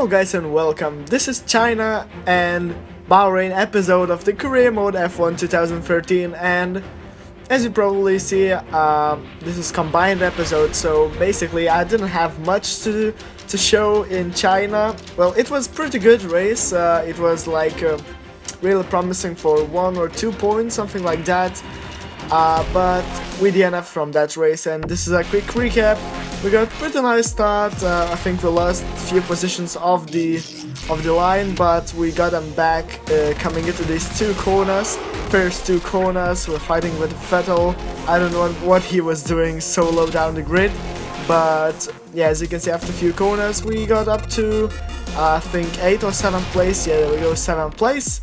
Hello guys and welcome, this is China and Bahrain episode of the Career Mode F1 2013, and as you probably see, this is combined episode, so basically I didn't have much to show in China. Well, it was pretty good race, it was like really promising for 1 or 2 points, something like that. But we DNF from that race, and this is a quick recap. We got pretty nice start. I think we lost a few positions of the line, but we got them back coming into these 2 corners. First 2 corners, we're fighting with Vettel. I don't know what he was doing so low down the grid, but yeah, as you can see, after a few corners, we got up to I think 8th or 7th place. Yeah, there we go, 7th place.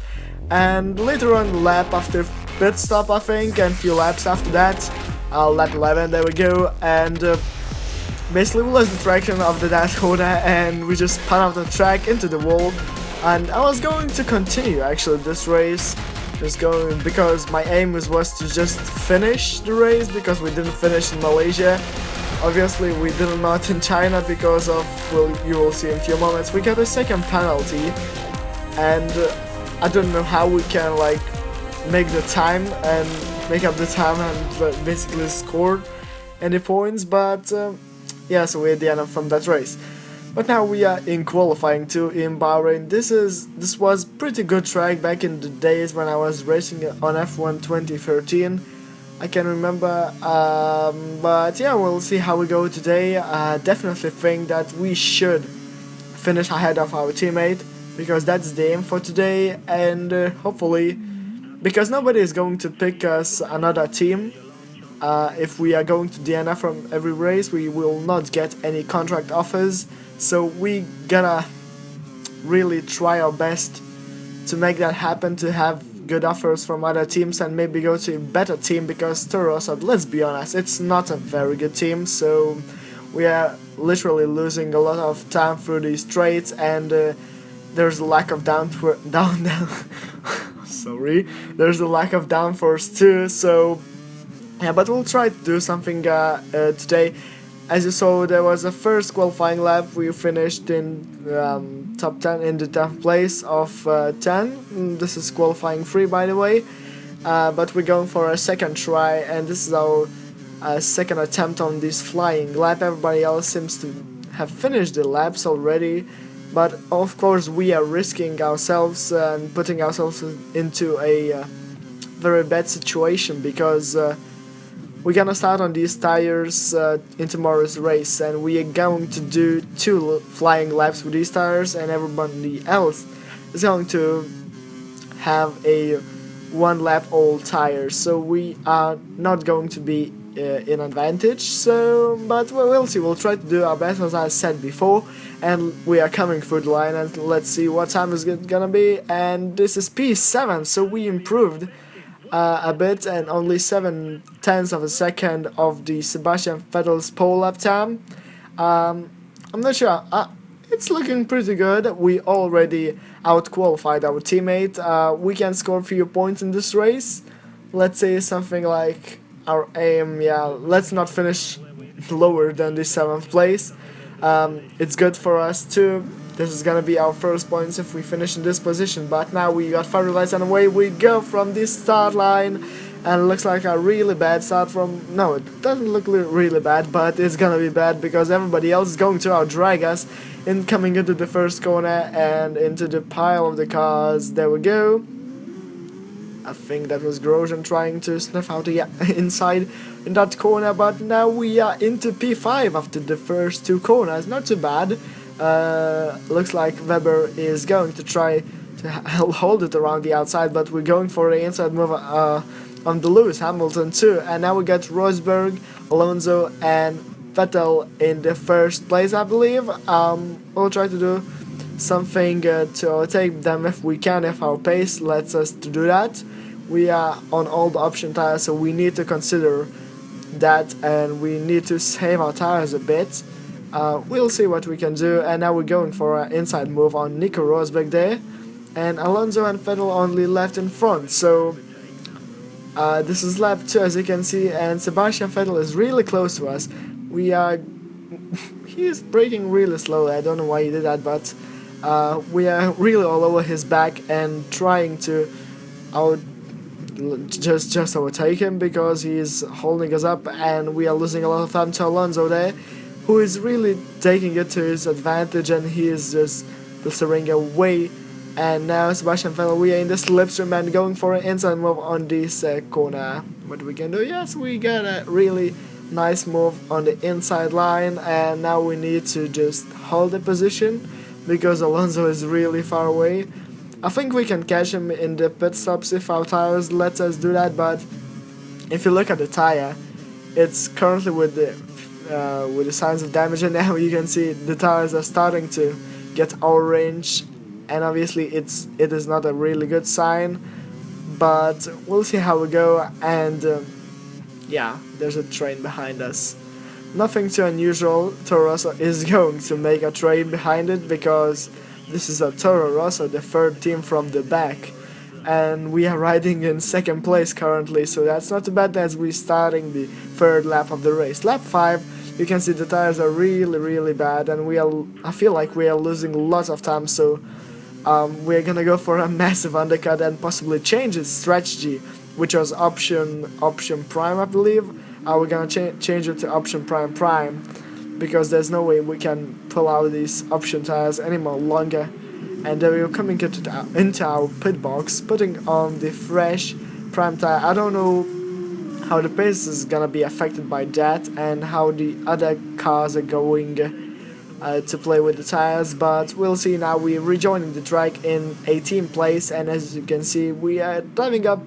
And later on, lap after pit stop, I think, and few laps after that, lap 11, there we go, and basically we lost the traction of the dash corner and we just spun out the track into the wall. And I was going to continue actually this race, just going, because my aim was to just finish the race, because we didn't finish in Malaysia. Obviously we did not in China because of, well, you will see in a few moments, we got a second penalty, and I don't know how we can like make the time and make up the time and basically score any points, but yeah, so we're at the end from that race. But now we are in qualifying 2 in Bahrain. This was pretty good track back in the days when I was racing on F1 2013. I can remember, but yeah, we'll see how we go today. I definitely think that we should finish ahead of our teammate, because that's the aim for today, and hopefully, because nobody is going to pick us another team. If we are going to DNF from every race, we will not get any contract offers, so we gotta really try our best to make that happen, to have good offers from other teams and maybe go to a better team, because Toro Rosso, let's be honest, it's not a very good team, so we are literally losing a lot of time through these straights, and there's a lack of sorry, there's a lack of downforce too, so yeah, but we'll try to do something today. As you saw, there was a first qualifying lap. We finished in top 10, in the 10th place of 10. This is qualifying 3, by the way, but we're going for a second try, and this is our second attempt on this flying lap. Everybody else seems to have finished the laps already, but of course we are risking ourselves and putting ourselves into a very bad situation, because we're gonna start on these tires in tomorrow's race, and we are going to do 2 flying laps with these tires, and everybody else is going to have a 1 lap old tires, so we are not going to be in advantage. So, but we'll see, we'll try to do our best, as I said before, and we are coming through the line, and let's see what time is gonna be. And this is P7, so we improved a bit, and only 7/10 of a second of the Sebastian Vettel's pole lap time. I'm not sure, it's looking pretty good. We already out-qualified our teammate. We can score a few points in this race. Let's say something like our aim, yeah, let's not finish lower than the 7th place. It's good for us too. This is gonna be our first points if we finish in this position, but now we got fire lights and away we go from this start line, and it looks like a really bad start from, no, it doesn't look really bad, but it's gonna be bad because everybody else is going to outdrag us in coming into the first corner and into the pile of the cars. There we go. I think that was Grosjean trying to sniff out the inside in that corner, but now we are into P5 after the first 2 corners. Not too bad. Looks like Weber is going to try to hold it around the outside, but we're going for the inside move on the Lewis Hamilton too. And now we got Rosberg, Alonso and Vettel in the first place, I believe. We'll try to do something to overtake them if we can, if our pace lets us to do that. We are on all the option tires, so we need to consider that, and we need to save our tires a bit. We'll see what we can do, and now we're going for an inside move on Nico Rosberg there, and Alonso and Vettel only left in front, so this is lap 2, as you can see, and Sebastian Vettel is really close to us. We are he is braking really slowly. I don't know why he did that, but We are really all over his back and trying to out just overtake him because he's holding us up, and we are losing a lot of time to Alonso there, who is really taking it to his advantage, and he is just blistering away. And now Sebastian Vettel, we are in the slipstream and going for an inside move on this corner. What we can do? Yes, we got a really nice move on the inside line, and now we need to just hold the position because Alonso is really far away. I think we can catch him in the pit stops if our tires let us do that, but if you look at the tire, it's currently with the signs of damage, and now you can see the tires are starting to get orange, and obviously it is not a really good sign, but we'll see how we go. And yeah, there's a train behind us. Nothing too unusual. Toro Rosso is going to make a train behind it because this is a Toro Rosso, the third team from the back, and we are riding in second place currently, so that's not too bad as we're starting the third lap of the race. Lap 5, you can see the tires are really bad, and I feel like we are losing lots of time, so we're gonna go for a massive undercut and possibly change its strategy, which was option prime, I believe. We're gonna change it to option prime because there's no way we can pull out these option tires anymore longer. And then we're coming into our pit box, putting on the fresh prime tire. I don't know how the pace is gonna be affected by that and how the other cars are going to play with the tires, but we'll see. Now we're rejoining the track in 18th place, and as you can see, we are diving up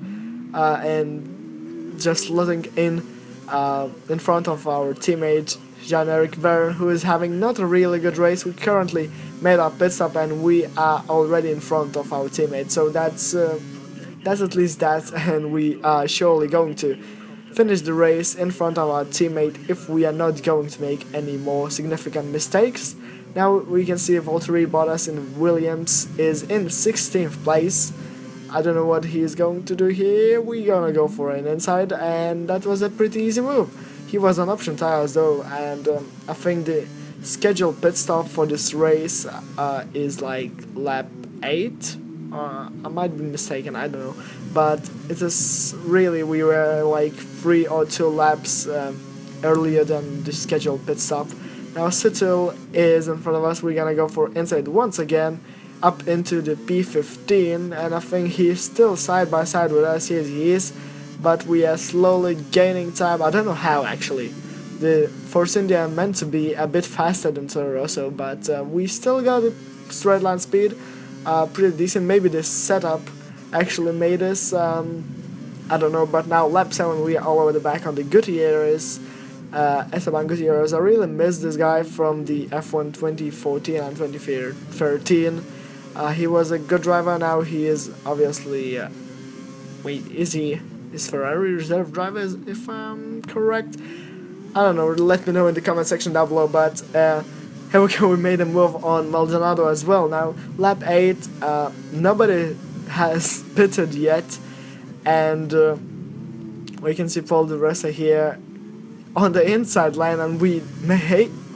and just letting in front of our teammate Jean-Eric Vergne, who is having not a really good race. We currently made our pit stop and we are already in front of our teammate, so that's at least that, and we are surely going to finish the race in front of our teammate if we are not going to make any more significant mistakes. Now we can see Valtteri Bottas in Williams is in 16th place. I don't know what he is going to do here. We're gonna go for an inside, and that was a pretty easy move. He was on option tires though, and I think the scheduled pit stop for this race is like lap 8. I might be mistaken, I don't know. But it is really, we were like 3 or 2 laps earlier than the scheduled pit stop. Now Sittel is in front of us. We're gonna go for inside once again, up into the P15, and I think he's still side by side with us. Yes, he is, but we are slowly gaining time. I don't know how actually. The Force India meant to be a bit faster than Toro Rosso, but we still got the straight line speed, pretty decent. Maybe this setup actually made us, I don't know, but now lap 7 we are all over the back on the Gutierrez. Esteban Gutierrez, I really miss this guy from the F1 2014 and 2013. He was a good driver. Now he is obviously wait, is Ferrari reserve driver if I'm correct? I don't know, let me know in the comment section down below, but here we go, we made a move on Maldonado as well. Now lap 8, nobody has pitted yet, and we can see Paul Di Resta here on the inside line, and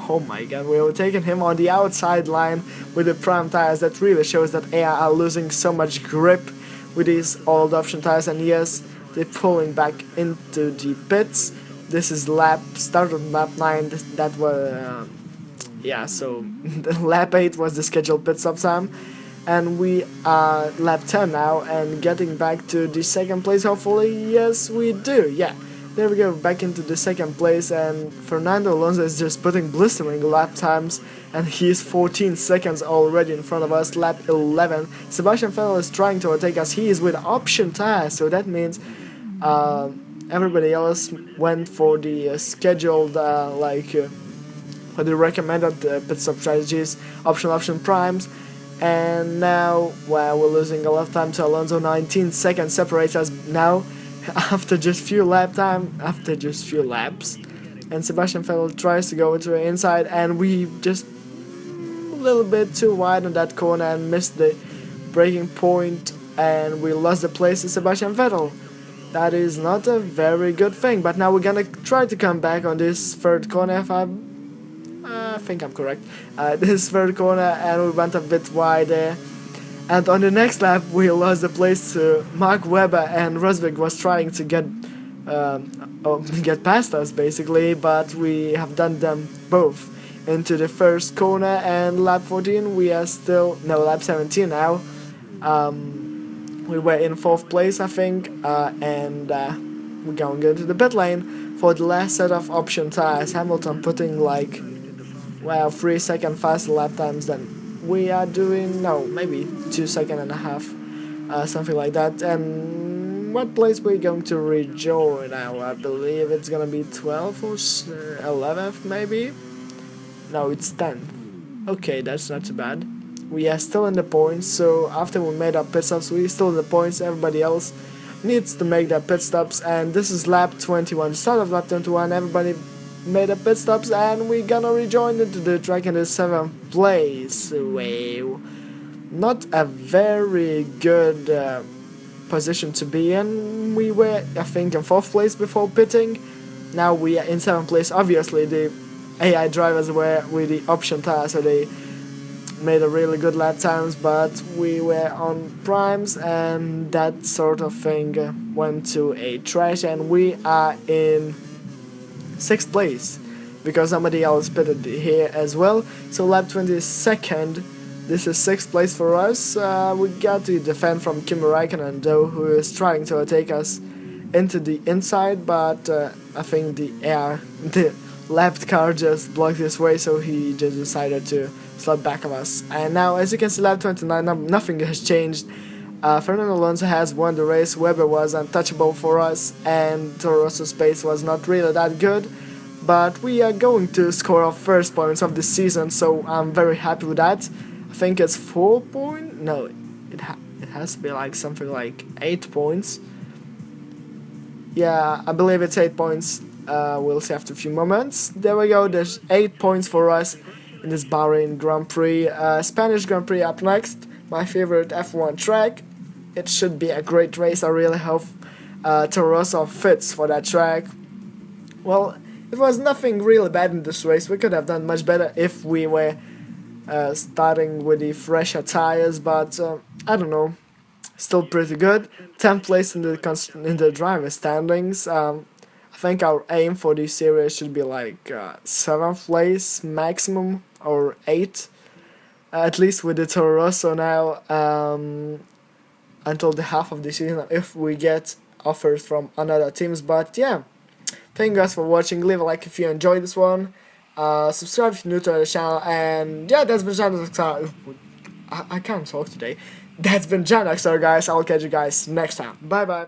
oh my god, we were taking him on the outside line with the prime tires. That really shows that AI are losing so much grip with these old option tires, and yes, they're pulling back into the pits. This is start of lap 9, that was, yeah, so lap 8 was the scheduled pit stop time, and we are lap 10 now, and getting back to the second place, hopefully. Yes, we do, yeah. There we go, back into the second place, and Fernando Alonso is just putting blistering lap times, and he's 14 seconds already in front of us. Lap 11, Sebastian Vettel is trying to overtake us. He is with option tires, so that means everybody else went for the scheduled, for the recommended pit stop strategies, option primes, and now, well, we're losing a lot of time to Alonso. 19 seconds separates us now. After just few laps, and Sebastian Vettel tries to go into the inside, and we just a little bit too wide on that corner and missed the braking point, and we lost the place to Sebastian Vettel. That is not a very good thing, but now we're gonna try to come back on this third corner. If I I think I'm correct. This third corner, and we went a bit wide there. And on the next lap, we lost the place to Mark Webber, and Rosberg was trying to get past us basically, but we have done them both into the first corner. And lap 14, we are still lap 17 now. We were in 4th place, I think, and we're going into the pit lane for the last set of option tires. Hamilton putting like 3 second faster lap times than we are doing. No, maybe 2 seconds and a half, something like that. And what place we're going to rejoin now? I believe it's gonna be 12th or 11th, maybe. No, it's 10th. Okay, that's not too bad. We are still in the points, so after we made our pit stops, we're still in the points. Everybody else needs to make their pit stops, and this is lap 21. Start of lap 21, everybody made their pit stops, and we're gonna rejoin into the track in the 7th place. Wow. Not a very good position to be in. We were, I think, in 4th place before pitting. Now we are in 7th place. Obviously, the AI drivers were with the option tire, so they made a really good lap times, but we were on primes, and that sort of thing went to a trash, and we are in 6th place because somebody else pitted here as well. So lap 22nd, this is 6th place for us. We got to defend from Kimi Räikkönen though, who is trying to take us into the inside, but I think the left car just blocked his way, so he just decided to slot back of us. And now, as you can see, lap 29, nothing has changed. Fernando Alonso has won the race. Webber was untouchable for us, and Toro Rosso's pace was not really that good. But we are going to score our first points of the season, so I'm very happy with that. I think it's 4 points. No, it has to be like something like 8 points. Yeah, I believe it's 8 points. We'll see after a few moments. There we go. There's 8 points for us in this Bahrain Grand Prix. Spanish Grand Prix up next. My favorite F1 track. It should be a great race. I really hope Toro Rosso fits for that track. Well, it was nothing really bad in this race. We could have done much better if we were starting with the fresher tires, but I don't know. Still pretty good. 10th place in the driver standings. I think our aim for this series should be like 7th place maximum, or 8th, at least with the Toro Rosso now, until the half of the season if we get offers from another teams. But yeah, thank you guys for watching. Leave a like if you enjoyed this one. Subscribe if you're new to the channel, and yeah, that's been John. I can't talk today. That's been John, guys. I'll catch you guys next time. Bye bye.